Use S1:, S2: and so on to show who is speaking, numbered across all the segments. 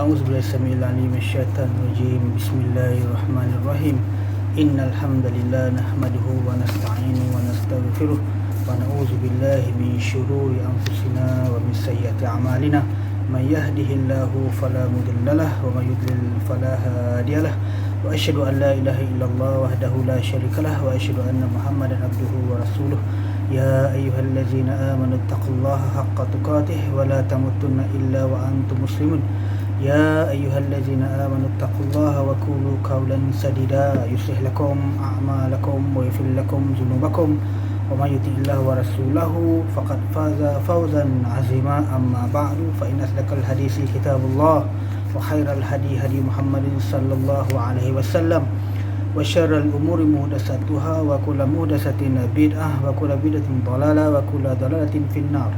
S1: A'udzubillahi samil alim minasyaitanir rajim. Bismillahirrahmanirrahim. Innal hamdalillah nahmaduhu wa nasta'inuhu wa nastaghfiruh wa na'udzu billahi min syururi anfusina wa min sayyiati a'malina. May yahdihillahu fala mudhillalah wa may yudlil fala hadiyalah. Wa asyhadu an la ilaha illallah wahdahu la syarikalah wa asyhadu anna Muhammadan abduhu wa rasuluh. Ya ayyuhallazina amanu taqullaha haqqa tuqatih wa la tamutunna illa wa antum muslimun. Ya ayyuhallazina amanu taqullaha wa qulu qawlan sadida yuslih lakum a'malakum wa yaghfir lakum dhunubakum wa may yuti'illaha wa rasulahu faqad faza fawzan 'azima. Amma ba'du, fa inna asdaqal hadisi kitabullah wa khairal hadi hadi Muhammadin sallallahu alaihi wasallam wa syarral umuri muhdatsatuha wa kullu muhdatsatin bid'ah wa kullu bid'atin dhalalah wa kullu dhalalatin finnar.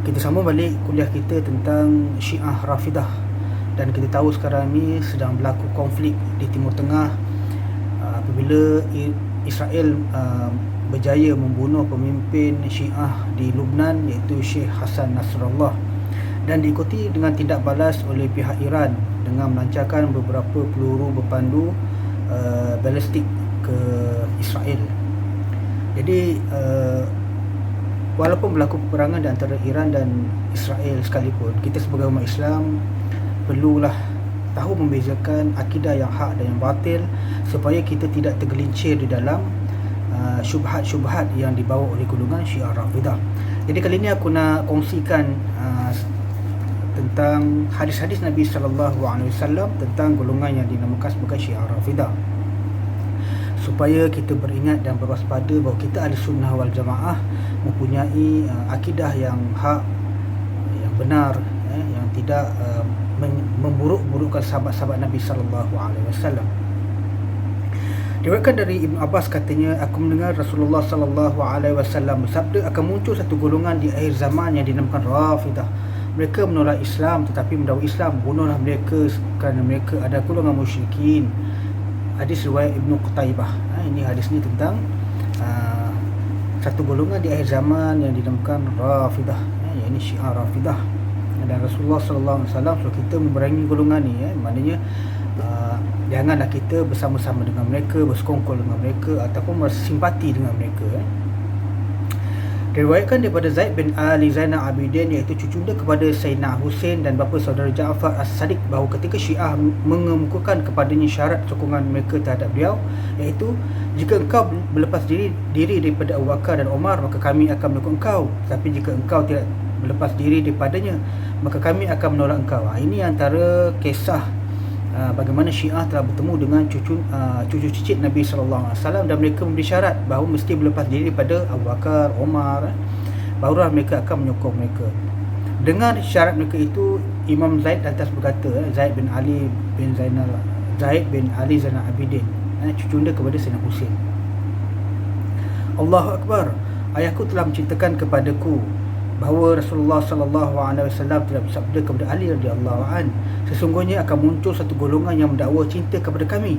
S1: Kita sambung balik kuliah kita tentang Syiah Rafidah, dan kita tahu sekarang ni sedang berlaku konflik di Timur Tengah apabila Israel berjaya membunuh pemimpin Syiah di Lubnan iaitu Syekh Hassan Nasrallah, dan diikuti dengan tindak balas oleh pihak Iran dengan melancarkan beberapa peluru berpandu balistik ke Israel. Jadi walaupun berlaku peperangan di antara Iran dan Israel sekalipun, kita sebagai umat Islam perlulah tahu membezakan akidah yang hak dan yang batil supaya kita tidak tergelincir di dalam syubhat-syubhat yang dibawa oleh golongan Syiah Rafidah. Jadi kali ini aku nak kongsikan tentang hadis-hadis Nabi SAW tentang golongan yang dinamakan sebagai Syiah Rafidah, supaya kita beringat dan berwaspada bahawa kita ahli sunnah wal jamaah mempunyai akidah yang hak, yang benar, yang tidak memburuk-burukkan sahabat-sahabat Nabi SAW. Diriwayatkan dari Ibn Abbas katanya, aku mendengar Rasulullah SAW bersabda, akan muncul satu golongan di akhir zaman yang dinamakan Rafidah. Mereka menolak Islam tetapi mendakwa Islam. Bunuhlah mereka kerana mereka ada golongan musyrikin. Hadis riwayat Ibnu Qutaibah. Ini hadis ni tentang satu golongan di akhir zaman yang dinamakan Rafidah, iaitu Syiah Rafidah. Dan Rasulullah SAW suruh kita memerangi golongan ni, maknanya janganlah kita bersama-sama dengan mereka, bersekongkol dengan mereka ataupun merasa simpati dengan mereka. Diriwayatkan daripada Zaid bin Ali Zainal Abidin, iaitu cucunda kepada Sayyidina Husain dan bapa saudara Ja'far As-Sadiq, bahawa ketika Syiah mengemukakan kepadanya syarat sokongan mereka terhadap beliau, iaitu jika engkau berlepas diri daripada Abu Bakar dan Umar, maka kami akan mendukung engkau, tapi jika engkau tidak berlepas diri daripadanya, maka kami akan menolak engkau. Ini antara kisah bagaimana Syiah telah bertemu dengan cucu cicit Nabi SAW, dan mereka memberi syarat bahawa mesti berlepas diri daripada Abu Bakar, Umar, barulah mereka akan menyokong mereka. Dengan syarat mereka itu, Imam Zaid lantas berkata, Zaid bin Ali Zainal Abidin, cucunda kepada Sayyidina Husain, Allahu Akbar, ayahku telah menceritakan kepadaku bahawa Rasulullah SAW telah bersabda kepada Ali radhiyallahu an, sesungguhnya akan muncul satu golongan yang mendakwa cinta kepada kami.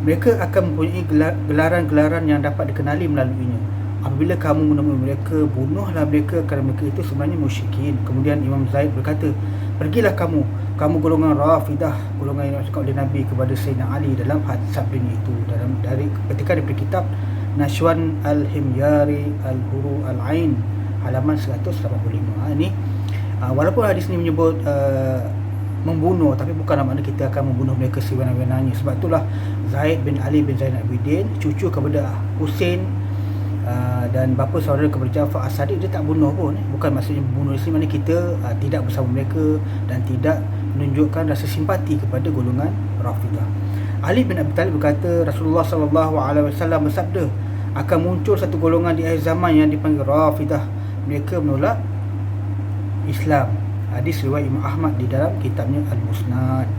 S1: Mereka akan mempunyai gelaran-gelaran yang dapat dikenali melaluinya. Apabila kamu menemui mereka, bunuhlah mereka kerana mereka itu sebenarnya musyrikin. Kemudian Imam Zaid berkata, pergilah kamu golongan Rafidah, golongan yang disebut oleh Nabi kepada Sayyidina Ali dalam sabdanya itu, dari ketika daripada kitab Nashwan Al-Himyari Al-Huru Al-Ain halaman 185. Ini walaupun hadis ni menyebut membunuh, tapi bukanlah makna kita akan membunuh mereka sewenang-wenangnya. Sebab itulah Zaid bin Ali bin Zainal Abidin, cucu kepada Husain dan bapa saudara kepada Ja'far As-Sadiq, dia tak bunuh pun. Bukan maksudnya membunuh di sini, maknanya kita tidak bersama mereka dan tidak menunjukkan rasa simpati kepada golongan Rafidah. Ali bin Abi Talib berkata, Rasulullah SAW bersabda, akan muncul satu golongan di akhir zaman yang dipanggil Rafidah. Mereka menolak Islam. Hadis riwayat Imam Ahmad di dalam kitabnya Al-Musnad.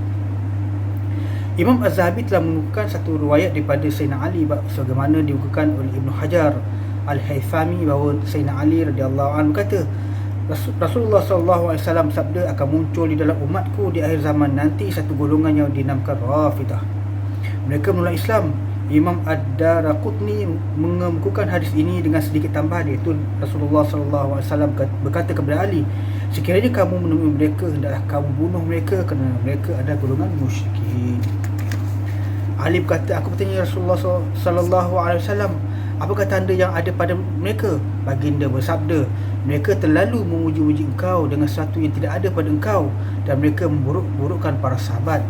S1: Imam Az-Zahabi telah mengukuhkan satu riwayat daripada Sayyidina Ali sebagaimana diukuhkan oleh Ibnu Hajar Al-Haythami, bahawa Sayyidina Ali radhiyallahu anhu berkata, Rasulullah SAW bersabda, akan muncul di dalam umatku di akhir zaman nanti satu golongan yang dinamakan Rafidah. Mereka menolak Islam. Imam Ad-Daraqutni mengemukakan hadis ini dengan sedikit tambahan, iaitu Rasulullah SAW berkata kepada Ali, Sekiranya kamu menemui mereka, hendaklah kamu bunuh mereka kerana mereka adalah golongan musyrikin. Ali berkata, aku bertanya Rasulullah sallallahu alaihi wasallam, apakah tanda yang ada pada mereka? Baginda bersabda, mereka terlalu memuji-muji engkau dengan sesuatu yang tidak ada pada engkau, dan mereka memburuk-burukkan para sahabat.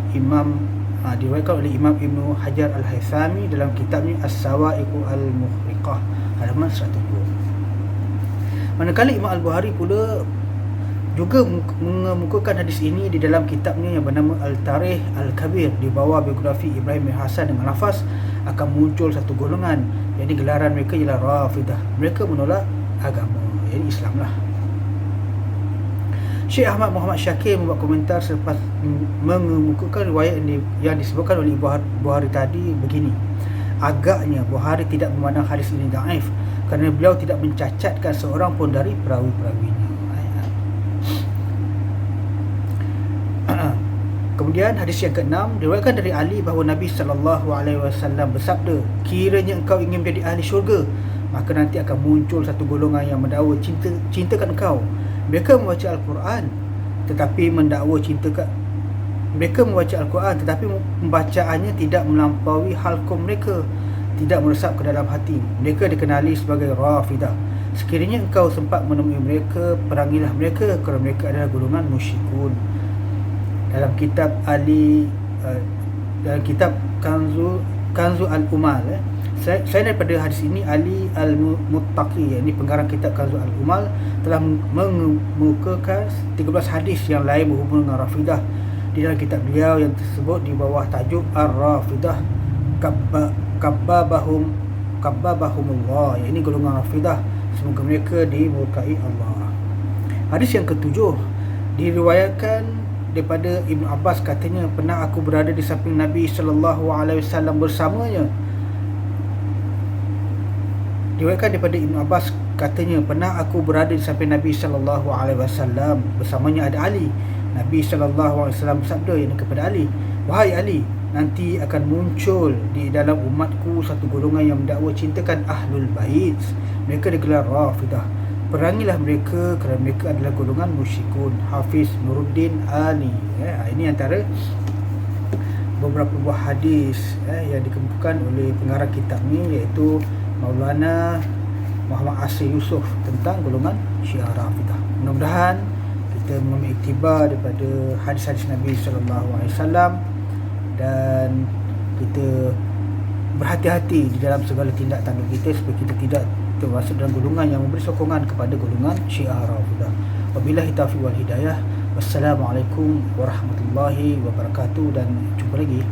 S1: Diriwayatkan oleh Imam Ibnu Hajar Al-Haythami dalam kitabnya As-Sawa'iqu Al-Muhriqah halaman 102. Manakala Imam Al-Bukhari pula juga mengemukakan hadis ini di dalam kitabnya yang bernama Al-Tarikh Al-Kabir di bawah biografi Ibrahim bin Hasan dengan lafaz akan muncul satu golongan, yakni gelaran mereka ialah Rafidah. Mereka menolak agama, yakni Islam lah. Syekh Ahmad Muhammad Syakir membuat komentar selepas mengemukakan riwayat yang disebutkan oleh Bukhari tadi begini: agaknya Bukhari tidak memandang hadis ini dhaif kerana beliau tidak mencacatkan seorang pun dari perawi-perawinya. Kemudian hadis yang ke-6 diriwayatkan dari Ali bahawa Nabi SAW bersabda, kiranya engkau ingin menjadi ahli syurga, maka nanti akan muncul satu golongan yang mendakwa cintakan engkau. Mereka membaca Al-Quran tetapi membacaannya tidak melampaui halqum mereka, tidak meresap ke dalam hati. Mereka dikenali sebagai Rafidah. Sekiranya engkau sempat menemui mereka, perangilah mereka kerana mereka adalah golongan musyrikun. Dalam kitab dalam kitab Kanzu Al-Umal, saya daripada hadis ini Ali Al-Muttaqi, ini pengarang kitab Kanzu Al-Umal, telah mengemukakan 13 hadis yang lain berhubung dengan Rafidah di dalam kitab beliau yang tersebut di bawah tajuk Ar-Rafidah Kabbabahumullah, ini golongan Rafidah, semoga mereka dimurkai Allah. Hadis yang ke-7 diriwayatkan daripada Ibnu Abbas, katanya, pernah aku berada di samping Nabi SAW bersamanya. Diriwayatkan daripada Ibnu Abbas, katanya, pernah aku berada di samping Nabi SAW bersamanya ada Ali. Nabi SAW bersabda ini kepada Ali, wahai Ali, nanti akan muncul di dalam umatku satu golongan yang mendakwa cintakan Ahlul Bait. Mereka digelar Rafidah. Perangilah mereka kerana mereka adalah golongan musyrikun. Hafiz Nuruddin Ali. Ini antara beberapa buah hadis yang dikemukakan oleh pengarang kitab ni, iaitu Maulana Muhammad Asir Yusof tentang golongan Syiah Rafidah. Mudah-mudahan kita mengambil iktibar daripada hadis-hadis Nabi SAW dan kita berhati-hati di dalam segala tindak tanduk kita supaya kita tidak termasuk dalam golongan yang memberi sokongan kepada golongan Syiah Rafidah. Wabillahi taufiq wal hidayah. Wassalamualaikum warahmatullahi wabarakatuh, dan jumpa lagi.